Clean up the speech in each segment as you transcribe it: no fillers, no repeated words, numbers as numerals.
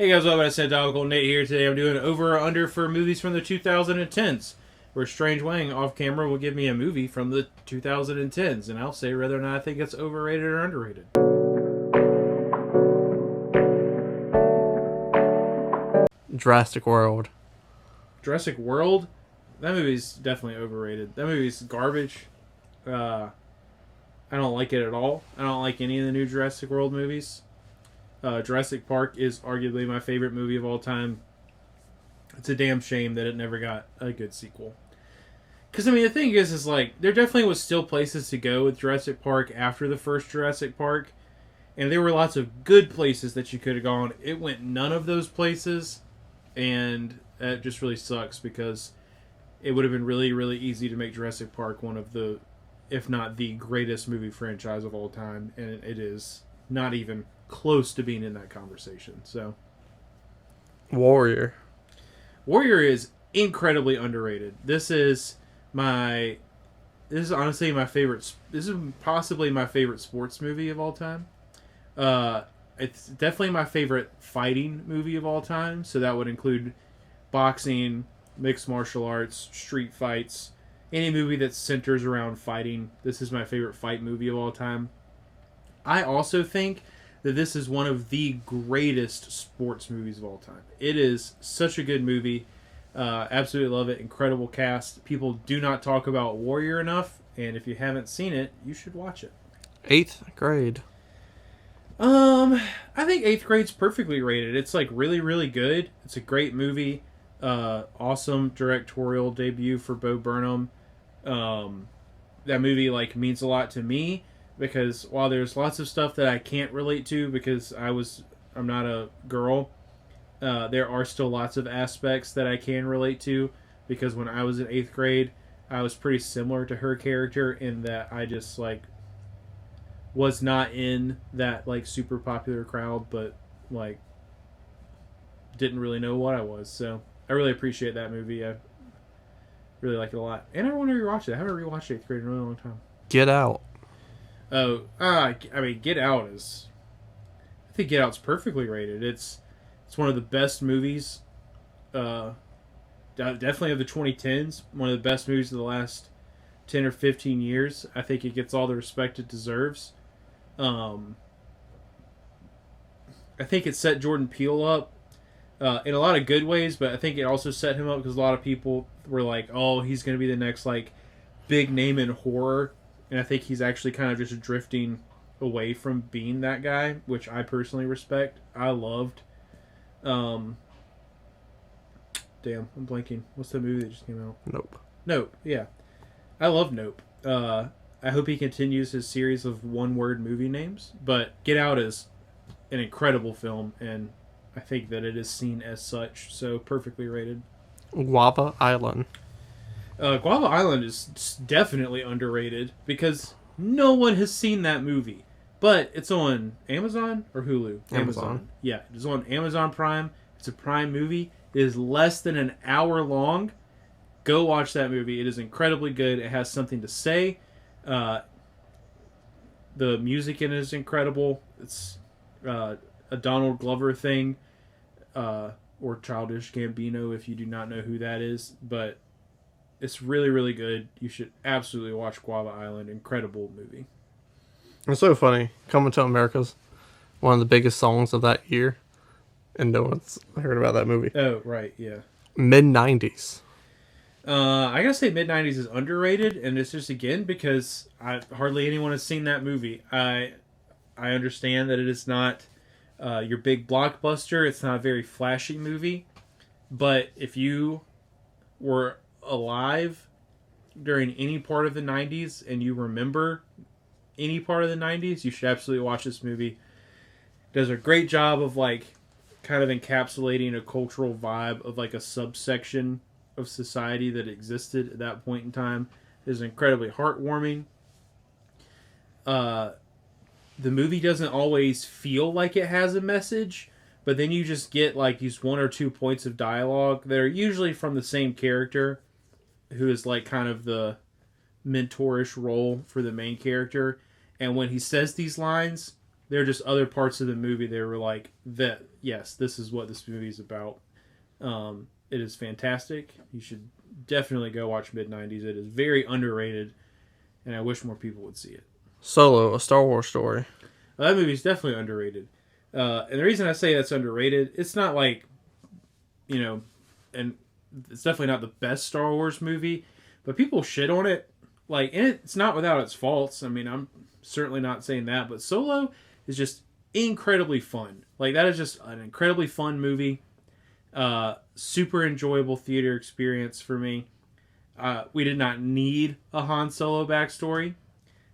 Hey guys, welcome to Uncle Nate here. Today I'm doing over or under for movies from the 2010s, where Strange Wang off camera will give me a movie from the 2010s, and I'll say whether or not I think it's overrated or underrated. Jurassic World. Jurassic World? That movie's definitely overrated. That movie's garbage. I don't like it at all. I don't like any of the new Jurassic World movies. Jurassic Park is arguably my favorite movie of all time. It's a damn shame that it never got a good sequel. Because, I mean, the thing is like, there definitely was still places to go with Jurassic Park after the first Jurassic Park. And there were lots of good places that you could have gone. It went none of those places. And that just really sucks because it would have been really, really easy to make Jurassic Park one of the, if not the greatest movie franchise of all time. And it is not even close to being in that conversation. So Warrior is incredibly underrated. This is honestly my favorite. This is possibly my favorite sports movie of all time. It's definitely my favorite fighting movie of all time. So that would include boxing, mixed martial arts, street fights, any movie that centers around fighting. This is my favorite fight movie of all time. I also think that this is one of the greatest sports movies of all time. It is such a good movie. Absolutely love it. Incredible cast. People do not talk about Warrior enough, and if you haven't seen it, you should watch it. 8th grade. I think 8th grade's perfectly rated. It's like really, really good. It's a great movie. Awesome directorial debut for Bo Burnham. That movie like means a lot to me. Because while there's lots of stuff that I can't relate to because I'm not a girl, there are still lots of aspects that I can relate to because when I was in 8th grade, I was pretty similar to her character in that I just like was not in that like super popular crowd, but like didn't really know what I was. So I really appreciate that movie. I really like it a lot. And I want to rewatch it. I haven't rewatched 8th grade in a really long time. Get Out. Oh, I mean, Get Out is... I think Get Out's perfectly rated. It's one of the best movies, definitely of the 2010s. One of the best movies of the last 10 or 15 years. I think it gets all the respect it deserves. I think it set Jordan Peele up in a lot of good ways, but I think it also set him up because a lot of people were like, oh, he's going to be the next like big name in horror. And I think he's actually kind of just drifting away from being that guy, which I personally respect. I loved. Damn, I'm blanking. What's the movie that just came out? Nope, yeah. I love Nope. I hope he continues his series of one-word movie names. But Get Out is an incredible film, and I think that it is seen as such. So perfectly rated. Guava Island. Guava Island is definitely underrated because no one has seen that movie. But it's on Amazon or Hulu? Amazon. Yeah, it's on Amazon Prime. It's a Prime movie. It is less than an hour long. Go watch that movie. It is incredibly good. It has something to say. The music in it is incredible. It's a Donald Glover thing. Or Childish Gambino if you do not know who that is. But it's really, really good. You should absolutely watch Guava Island. Incredible movie. It's so funny. Coming to America's one of the biggest songs of that year, and no one's heard about that movie. Oh, right, yeah. Mid-90s. I gotta say mid-90s is underrated, and it's just, again, because hardly anyone has seen that movie. I understand that it is not your big blockbuster. It's not a very flashy movie. But if you were alive during any part of the 90s and you remember any part of the 90s, you should absolutely watch this movie. It does a great job of like kind of encapsulating a cultural vibe of like a subsection of society that existed at that point in time. It is incredibly heartwarming. The movie doesn't always feel like it has a message, but then you just get like these 1 or 2 points of dialogue that are usually from the same character, who is like kind of the mentorish role for the main character. And when he says these lines, There are just other parts of the movie that were like, that, yes, this is what this movie is about. It is fantastic. You should definitely go watch Mid-90s. It is very underrated, and I wish more people would see it. Solo, a Star Wars story. That movie is definitely underrated. And the reason I say that's underrated, it's not like, and it's definitely not the best Star Wars movie, but people shit on it. Like, and it's not without its faults. I mean, I'm certainly not saying that, but Solo is just incredibly fun. Like, that is just an incredibly fun movie. Super enjoyable theater experience for me. We did not need a Han Solo backstory.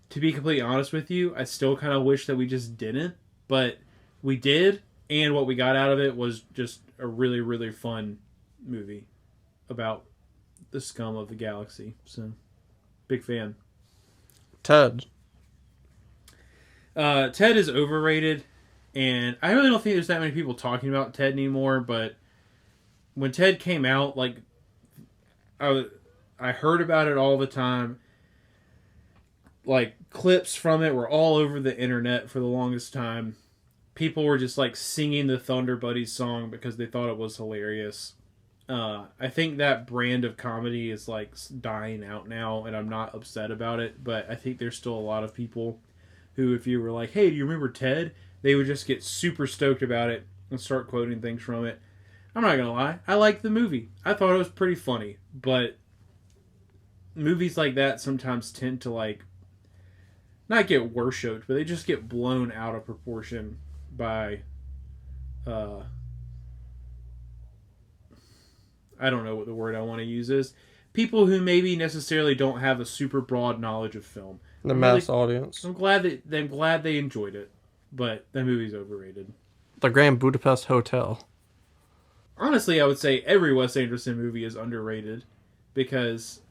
To be completely honest with you, I still kind of wish that we just didn't, but we did, and what we got out of it was just a really, really fun movie about the scum of the galaxy. So, big fan. Ted. Ted is overrated, and I really don't think there's that many people talking about Ted anymore, but when Ted came out, like, I heard about it all the time. Like, clips from it were all over the internet for the longest time. People were just, like, singing the Thunder Buddies song because they thought it was hilarious. I think that brand of comedy is, like, dying out now, and I'm not upset about it, but I think there's still a lot of people who, if you were like, hey, do you remember Ted? They would just get super stoked about it and start quoting things from it. I'm not gonna lie, I liked the movie. I thought it was pretty funny, but movies like that sometimes tend to, like, not get worshipped, but they just get blown out of proportion by, I don't know what the word I want to use is. People who maybe necessarily don't have a super broad knowledge of film. The mass audience. I'm glad they enjoyed it, but that movie's overrated. The Grand Budapest Hotel. Honestly, I would say every Wes Anderson movie is underrated because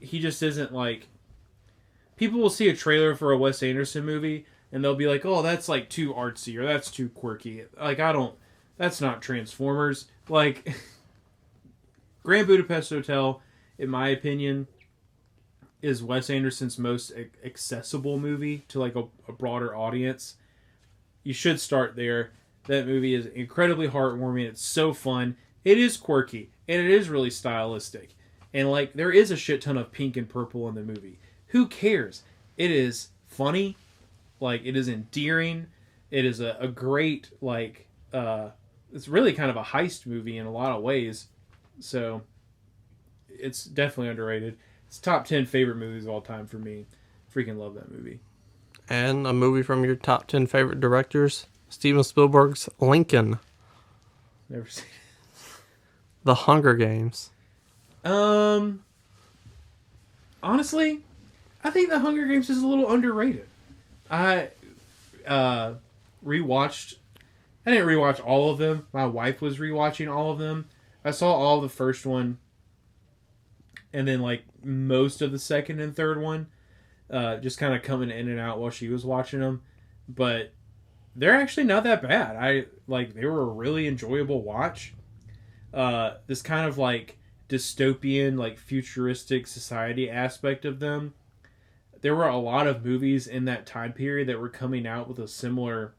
he just isn't like... People will see a trailer for a Wes Anderson movie and they'll be like, oh, that's like too artsy or that's too quirky. Like, that's not Transformers. Like, Grand Budapest Hotel, in my opinion, is Wes Anderson's most accessible movie to like a broader audience. You should start there. That movie is incredibly heartwarming. It's so fun. It is quirky and it is really stylistic. And like, there is a shit ton of pink and purple in the movie. Who cares? It is funny. Like, it is endearing. It is a great, like, it's really kind of a heist movie in a lot of ways. So, it's definitely underrated. It's top 10 favorite movies of all time for me. Freaking love that movie. And a movie from your top 10 favorite directors, Steven Spielberg's Lincoln. Never seen it. The Hunger Games. Honestly, I think The Hunger Games is a little underrated. I didn't rewatch all of them. My wife was rewatching all of them. I saw all the first one, and then like most of the second and third one, just kind of coming in and out while she was watching them. But they're actually not that bad. They were a really enjoyable watch. This kind of like dystopian, like futuristic society aspect of them. There were a lot of movies in that time period that were coming out with a similar,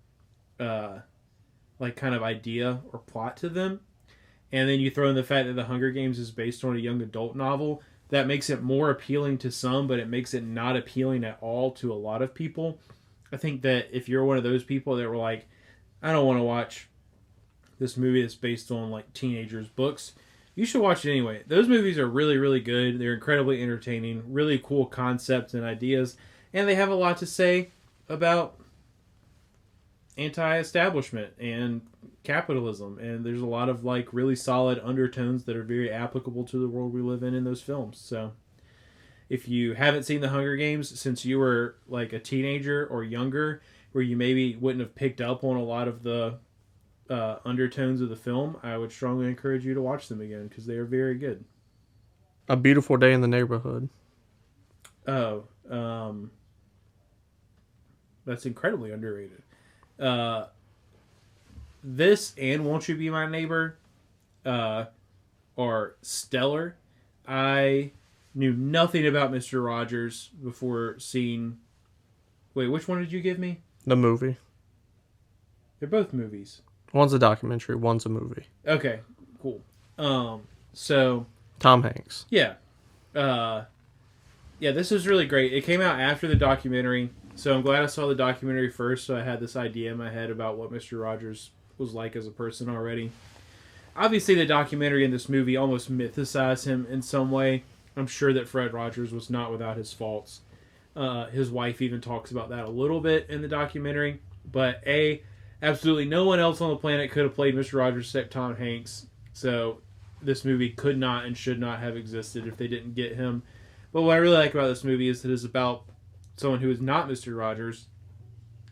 like kind of idea or plot to them. And then you throw in the fact that The Hunger Games is based on a young adult novel. That makes it more appealing to some, but it makes it not appealing at all to a lot of people. I think that if you're one of those people that were like, I don't want to watch this movie that's based on like teenagers' books, you should watch it anyway. Those movies are really, really good. They're incredibly entertaining, really cool concepts and ideas, and they have a lot to say about anti-establishment and capitalism, and there's a lot of like really solid undertones that are very applicable to the world we live in those films. So if you haven't seen The Hunger Games since you were like a teenager or younger, where you maybe wouldn't have picked up on a lot of the undertones of the film, I would strongly encourage you to watch them again because they are very good. A Beautiful Day in the Neighborhood. Oh, that's incredibly underrated. This and Won't You Be My Neighbor are stellar. I knew nothing about Mr. Rogers before seeing... Wait, which one did you give me? The movie. They're both movies. One's a documentary, one's a movie. Okay, cool. So Tom Hanks. yeah, yeah, this was really great. It came out after the documentary, so I'm glad I saw the documentary first. So I had this idea in my head about what Mr. Rogers was like as a person already. Obviously, the documentary and this movie almost mythicize him in some way. I'm sure that Fred Rogers was not without his faults. His wife even talks about that a little bit in the documentary. But absolutely no one else on the planet could have played Mr. Rogers except Tom Hanks. So this movie could not and should not have existed if they didn't get him. But what I really like about this movie is that it's about someone who is not Mr. Rogers.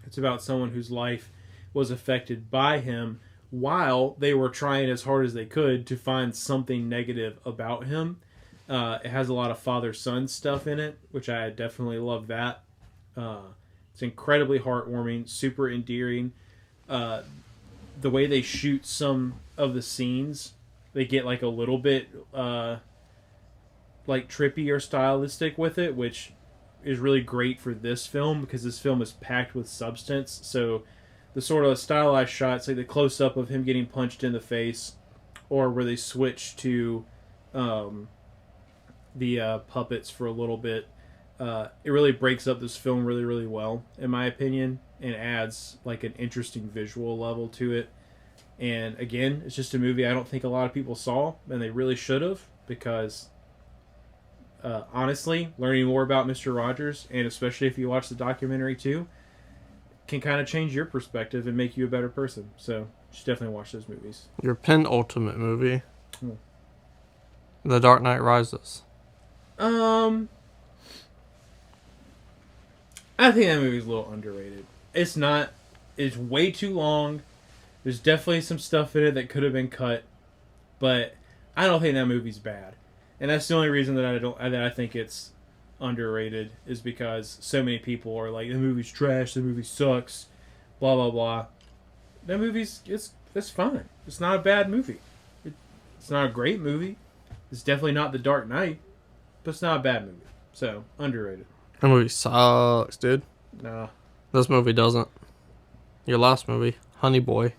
It's about someone whose life was affected by him while they were trying as hard as they could to find something negative about him. It has a lot of father-son stuff in it, which I definitely love that. It's incredibly heartwarming, super endearing. The way they shoot some of the scenes, they get like a little bit like trippy or stylistic with it, which is really great for this film because this film is packed with substance. So the sort of stylized shots, like the close-up of him getting punched in the face, or where they switch to the puppets for a little bit, it really breaks up this film really, really well, in my opinion, and adds like an interesting visual level to it. And again, it's just a movie I don't think a lot of people saw, and they really should have, because honestly, learning more about Mr. Rogers, and especially if you watch the documentary too, can kind of change your perspective and make you a better person. So you should definitely watch those movies. Your penultimate movie, The Dark Knight Rises. I think that movie's a little underrated. It's not. It's way too long. There's definitely some stuff in it that could have been cut, but I don't think that movie's bad. And that's the only reason that I think it's underrated, is because so many people are like, the movie's trash, the movie sucks, blah blah blah. That movie's it's fine. It's not a bad movie. It's not a great movie. It's definitely not The Dark Knight, but it's not a bad movie. So underrated. That movie sucks, dude. Nah. This movie doesn't. Your last movie, Honey Boy.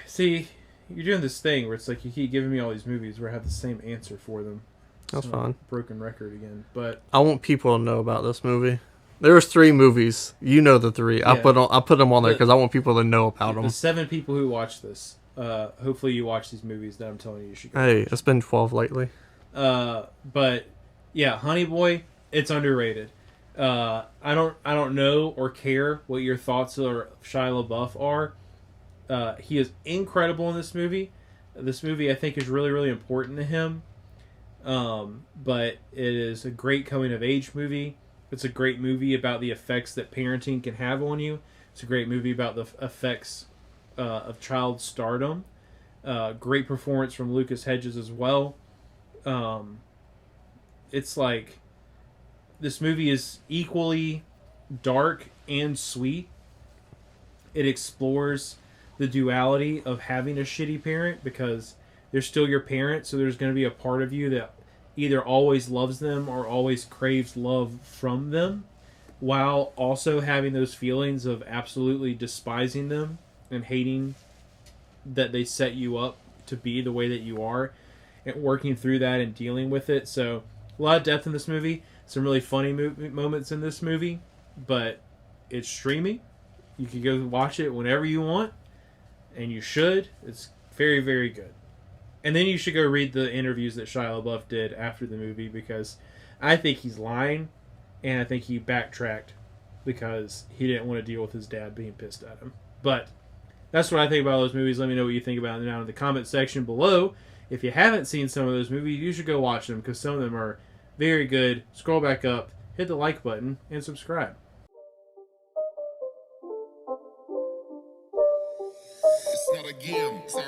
See, you're doing this thing where it's like you keep giving me all these movies where I have the same answer for them. That's fine. Broken record again, but I want people to know about this movie. There was 3 movies. You know the 3. Yeah. I put them on there because I want people to know about them. The 7 people who watch this, hopefully you watch these movies that I'm telling you should go. Hey, it's been 12 lately. But yeah, Honey Boy, it's underrated. I don't know or care what your thoughts of Shia LaBeouf are. He is incredible in this movie. This movie, I think, is really, really important to him. But it is a great coming-of-age movie. It's a great movie about the effects that parenting can have on you. It's a great movie about the effects of child stardom. Great performance from Lucas Hedges as well. It's like, this movie is equally dark and sweet. It explores the duality of having a shitty parent, because they're still your parent, so there's going to be a part of you that either always loves them or always craves love from them, while also having those feelings of absolutely despising them and hating that they set you up to be the way that you are, and working through that and dealing with it. So a lot of depth in this movie, some really funny moments in this movie, but it's streaming. You can go watch it whenever you want, and you should. It's very, very good. And then you should go read the interviews that Shia LaBeouf did after the movie, because I think he's lying, and I think he backtracked because he didn't want to deal with his dad being pissed at him. But that's what I think about those movies. Let me know what you think about them down in the comment section below. If you haven't seen some of those movies, you should go watch them, because some of them are very good. Scroll back up, hit the like button, and subscribe. It's not a game, it's a